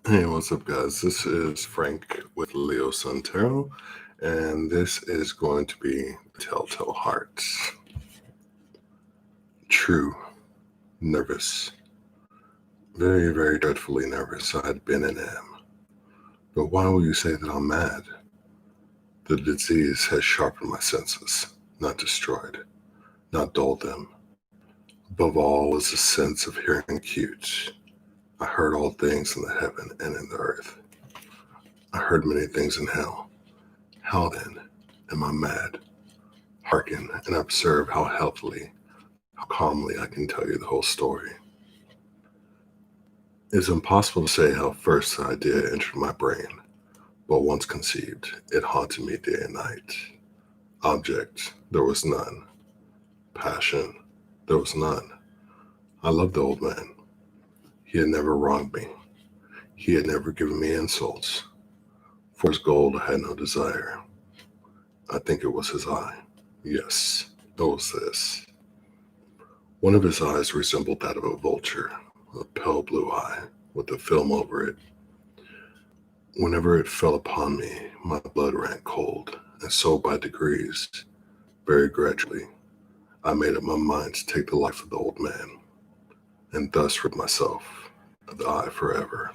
Hey, what's up, guys? This is Frank with Leo Sun Tarot, and this is going to be Telltale Hearts. True, nervous, very, very dreadfully nervous. I had been and am. But why will you say that I'm mad? The disease has sharpened my senses, not destroyed, not dulled them. Above all was a sense of hearing acute. I heard all things in the heaven and in the earth. I heard many things in hell. How then am I mad? Hearken and observe how healthily, how calmly I can tell you the whole story. It is impossible to say how first the idea entered my brain, but once conceived, it haunted me day and night. Object, there was none. Passion, there was none. I loved the old man. He had never wronged me. He had never given me insults. For his gold, I had no desire. I think it was his eye. Yes, it was this. One of his eyes resembled that of a vulture, a pale blue eye with a film over it. Whenever it fell upon me, my blood ran cold, and so by degrees, very gradually, I made up my mind to take the life of the old man, and thus rid myself of the eye forever.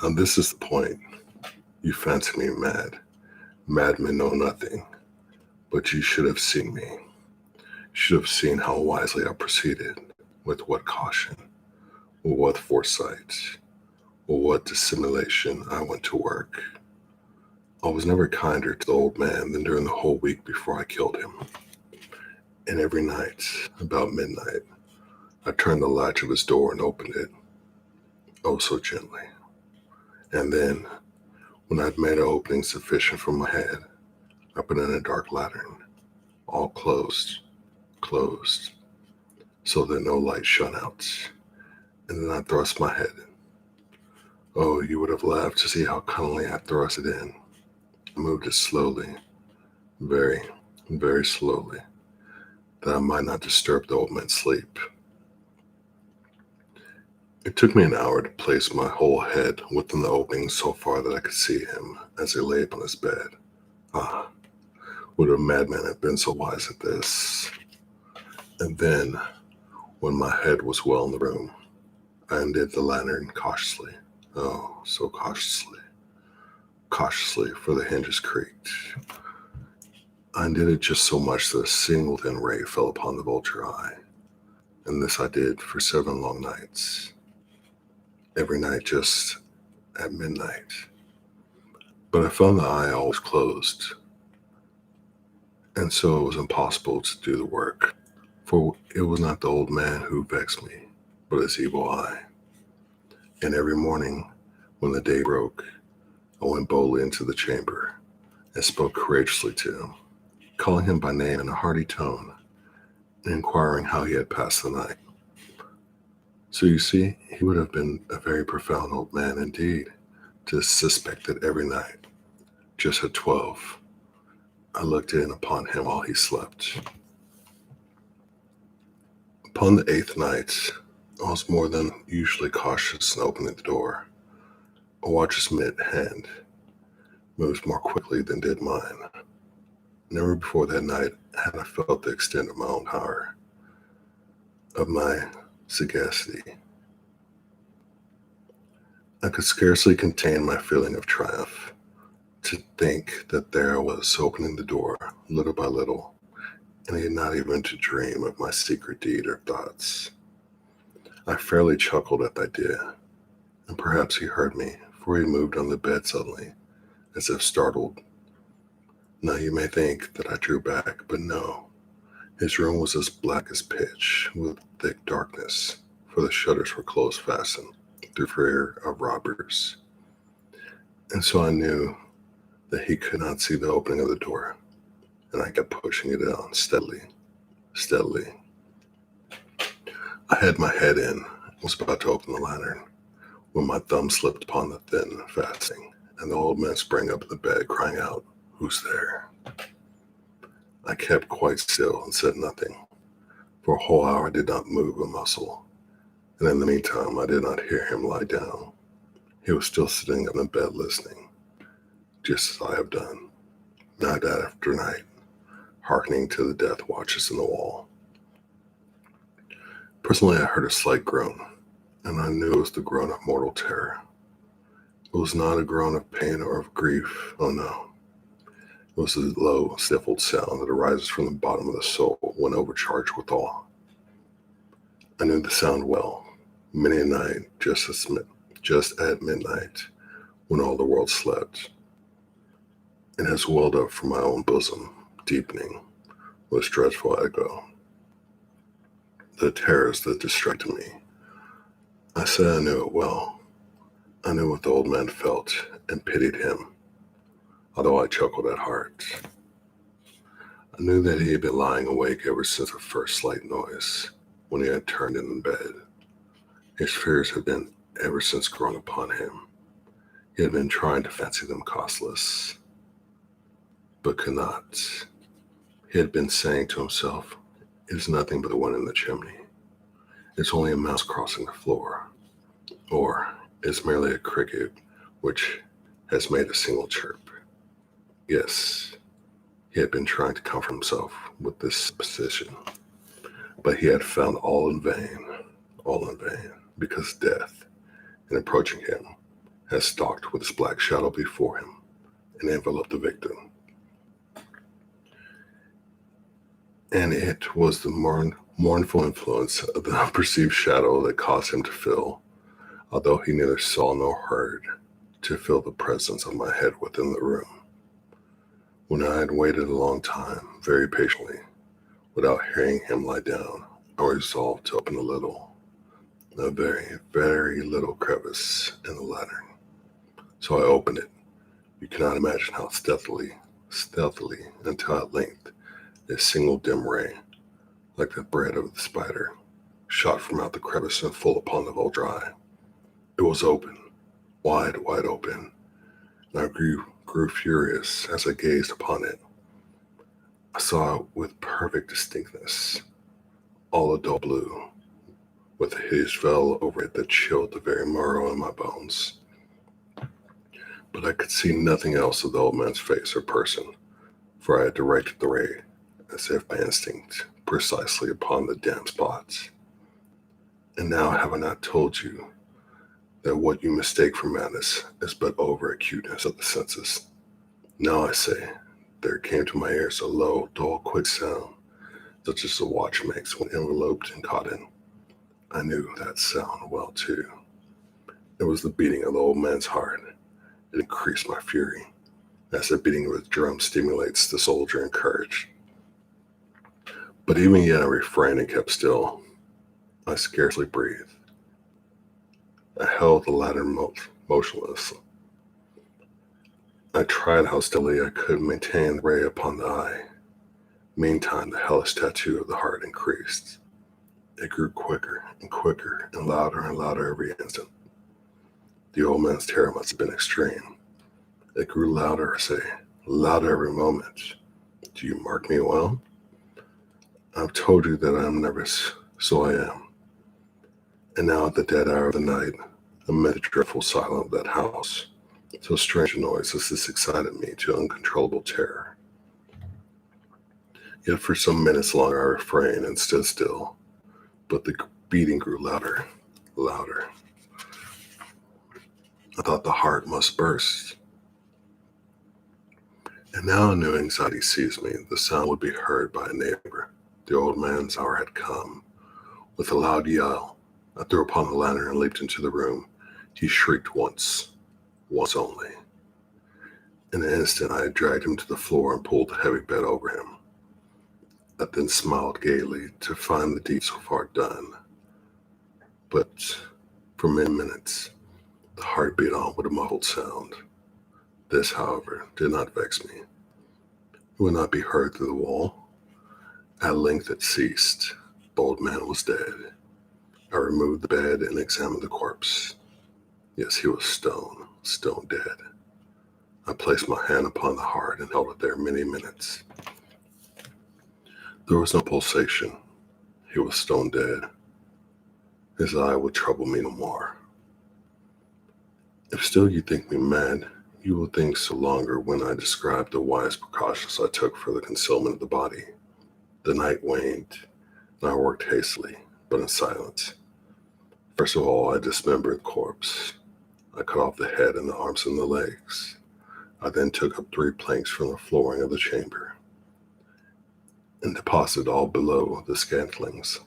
Now this is the point. You fancy me mad. Madmen know nothing, but you should have seen me. Should have seen how wisely I proceeded, with what caution, with what foresight, with what dissimulation I went to work. I was never kinder to the old man than during the whole week before I killed him. And every night, about midnight, I turned the latch of his door and opened it, oh so gently. And then, when I'd made an opening sufficient for my head, I put in a dark lantern, all closed, so that no light shone out. And then I thrust my head in. Oh, you would have laughed to see how cunningly I thrust it in. I moved it slowly, very, very slowly, that I might not disturb the old man's sleep. It took me an hour to place my whole head within the opening so far that I could see him as he lay upon his bed. Ah, would a madman have been so wise at this? And then, when my head was well in the room, I undid the lantern cautiously. Oh, so cautiously. Cautiously, for the hinges creaked. I undid it just so much that a single thin ray fell upon the vulture eye. And this I did for 7 long nights. Every night just at midnight. But I found the eye always closed. And so it was impossible to do the work. For it was not the old man who vexed me, but his evil eye. And every morning, when the day broke, I went boldly into the chamber and spoke courageously to him, calling him by name in a hearty tone, and inquiring how he had passed the night. So you see, he would have been a very profound old man indeed, to suspect that every night, just at 12, I looked in upon him while he slept. Upon the 8th night, I was more than usually cautious in opening the door. A watch's hand moved more quickly than did mine. Never before that night had I felt the extent of my own power, of my sagacity. I could scarcely contain my feeling of triumph to think that there I was opening the door little by little, and he had not even to dream of my secret deed or thoughts. I fairly chuckled at the idea, and perhaps he heard me, for he moved on the bed suddenly, as if startled. Now you may think that I drew back, but no. His room was as black as pitch, with thick darkness, for the shutters were close fastened, through fear of robbers. And so I knew that he could not see the opening of the door, and I kept pushing it down steadily. I had my head in, was about to open the lantern, when my thumb slipped upon the thin fastening, and the old man sprang up in the bed, crying out, "Who's there?" I kept quite still and said nothing. For a whole hour I did not move a muscle, And in the meantime, I did not hear him lie down. He was still sitting on the bed listening, just as I have done, night after night, hearkening to the death watches in the wall. Presently, I heard a slight groan, and I knew it was the groan of mortal terror. It was not a groan of pain or of grief, oh no. It was a low, stifled sound that arises from the bottom of the soul when overcharged with awe. I knew the sound well, many a night, just at midnight, when all the world slept. It has welled up from my own bosom, deepening with dreadful echo. The terrors that distracted me. I said I knew it well. I knew what the old man felt and pitied him, although I chuckled at heart. I knew that he had been lying awake ever since the first slight noise, when he had turned in the bed. His fears had been ever since growing upon him. He had been trying to fancy them causeless, but could not. He had been saying to himself, "It is nothing but the wind in the chimney. It's only a mouse crossing the floor. Or it's merely a cricket which has made a single chirp." Yes, he had been trying to comfort himself with this supposition, but he had found all in vain, because death, in approaching him, has stalked with its black shadow before him and enveloped the victim. And it was the mournful influence of the unperceived shadow that caused him to feel, although he neither saw nor heard, to feel the presence of my head within the room. When I had waited a long time, very patiently, without hearing him lie down, I resolved to open a very, very little crevice in the lantern. So I opened it. You cannot imagine how stealthily, until at length a single dim ray, like the thread of the spider, shot from out the crevice and full upon the vulture eye. It was open, wide open, and I grew furious as I gazed upon it. I saw it with perfect distinctness, all a dull blue, with a hideous veil over it that chilled the very marrow in my bones. But I could see nothing else of the old man's face or person, for I had directed the ray, as if by instinct, precisely upon the damp spots. And now have I not told you that what you mistake for madness is but over-acuteness of the senses? Now I say, there came to my ears a low, dull, quick sound, such as a watch makes when enveloped in cotton. I knew that sound well too. It was the beating of the old man's heart. It increased my fury, as the beating of a drum stimulates the soldier in courage. But even yet I refrained and kept still. I scarcely breathed. I held the lantern motionless. I tried how steadily I could maintain the ray upon the eye. Meantime, the hellish tattoo of the heart increased. It grew quicker and quicker and louder every instant. The old man's terror must have been extreme. It grew louder, louder every moment. Do you mark me well? I've told you that I am nervous, so I am. And now at the dead hour of the night, amid the dreadful silence of that house, so strange a noise as this excited me to uncontrollable terror. Yet for some minutes longer I refrained and stood still, but the beating grew louder. I thought the heart must burst. And now a new anxiety seized me. The sound would be heard by a neighbor. The old man's hour had come. With a loud yell, I threw upon the lantern and leaped into the room. He shrieked once only. In an instant, I had dragged him to the floor and pulled the heavy bed over him. I then smiled gaily to find the deed so far done. But for many minutes, the heart beat on with a muffled sound. This, however, did not vex me. It would not be heard through the wall. At length it ceased. The old man was dead. I removed the bed and examined the corpse. Yes, he was stone dead. I placed my hand upon the heart and held it there many minutes. There was no pulsation. He was stone dead. His eye would trouble me no more. If still you think me mad, you will think so longer when I describe the wise precautions I took for the concealment of the body. The night waned, and I worked hastily, but in silence. First of all, I dismembered the corpse. I cut off the head and the arms and the legs. I then took up 3 planks from the flooring of the chamber and deposited all below the scantlings.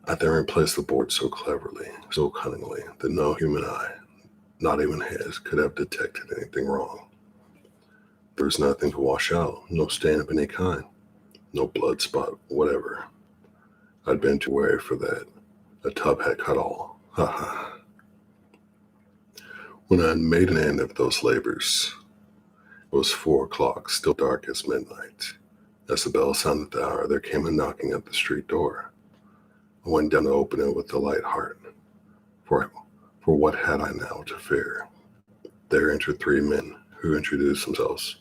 I then replaced the board so cleverly, so cunningly, that no human eye, not even his, could have detected anything wrong. There was nothing to wash out, no stain of any kind, no blood spot, whatever. I'd been too wary for that. The tub had cut all. Ha ha. When I had made an end of those labors, it was 4 o'clock, still dark as midnight. As the bell sounded the hour, there came a knocking at the street door. I went down to open it with a light heart. For what had I now to fear? There entered 3 men who introduced themselves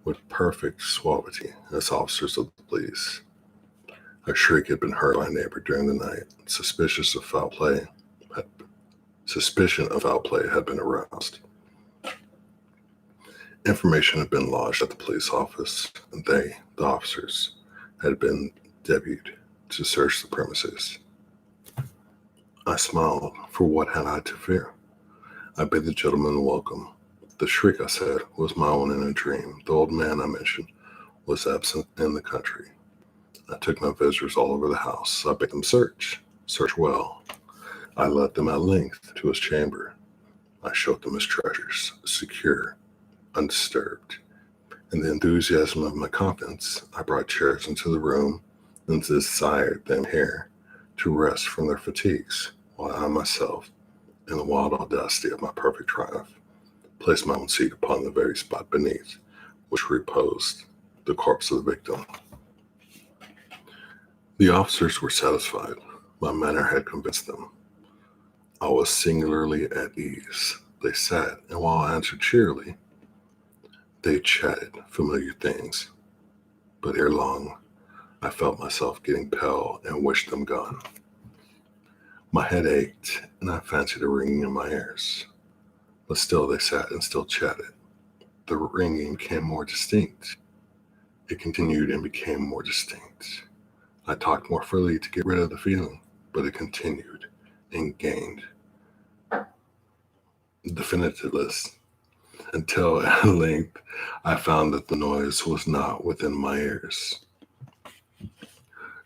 with perfect suavity as officers of the police. A shriek had been heard by a neighbor during the night. Suspicion of foul play had been aroused. Information had been lodged at the police office, and they, the officers, had been deputed to search the premises. I smiled, for what had I to fear? I bid the gentleman welcome. The shriek, I said, was my own in a dream. The old man I mentioned was absent in the country. I took my visitors all over the house. I bade them search well. I led them at length to his chamber. I showed them his treasures, secure, undisturbed. In the enthusiasm of my confidence, I brought chairs into the room and desired them here to rest from their fatigues, while I myself, in the wild audacity of my perfect triumph, placed my own seat upon the very spot beneath which reposed the corpse of the victim. The officers were satisfied. My manner had convinced them. I was singularly at ease. They sat, and while I answered cheerily, they chatted familiar things. But ere long, I felt myself getting pale and wished them gone. My head ached, and I fancied a ringing in my ears. But still they sat and still chatted. The ringing became more distinct. It continued and became more distinct. I talked more freely to get rid of the feeling, but it continued and gained definitiveness until at length I found that the noise was not within my ears.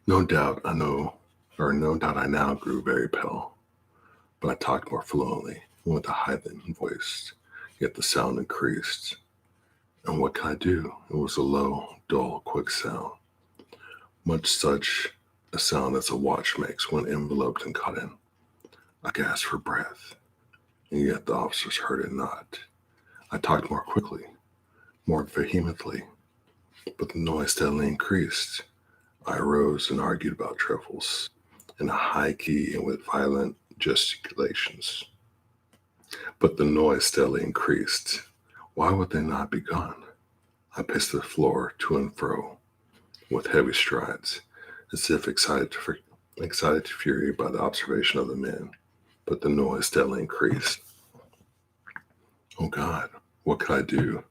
No doubt I now grew very pale, but I talked more fluently and with a heightened voice, yet the sound increased. And what could I do? It was a low, dull, quick sound, much such a sound as a watch makes when enveloped in cotton. I gasped for breath, and yet the officers heard it not. I talked more quickly, more vehemently, but the noise steadily increased. I arose and argued about trifles in a high key and with violent gesticulations. But the noise steadily increased. Why would they not be gone? I paced the floor to and fro with heavy strides, as if excited to fury by the observation of the men. But the noise steadily increased. Oh God, what could I do?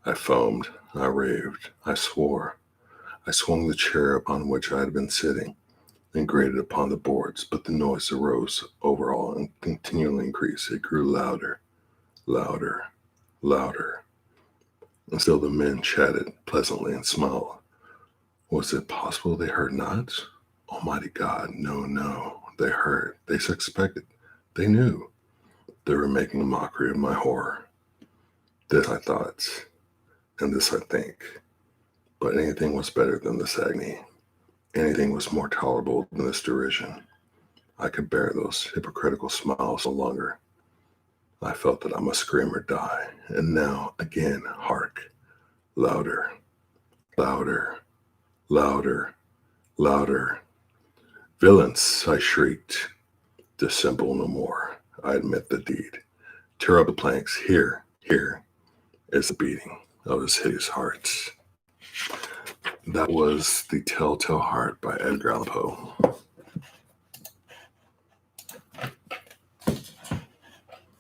I foamed, I raved, I swore. I swung the chair upon which I had been sitting and grated upon the boards, but the noise arose over all and continually increased. It grew louder, louder, louder. And still the men chatted pleasantly and smiled. Was it possible they heard not? Almighty God, no. They heard, they suspected, they knew. They were making a mockery of my horror. This I thought, and this I think. But anything was better than this agony. Anything was more tolerable than this derision. I could bear those hypocritical smiles no longer. I felt that I must scream or die. And now, again, hark. Louder, louder, louder, louder. Villains, I shrieked. Dissemble no more. I admit the deed. Tear up the planks. Here is the beating of his hideous heart. That was The Telltale Heart by Edgar Allan Poe.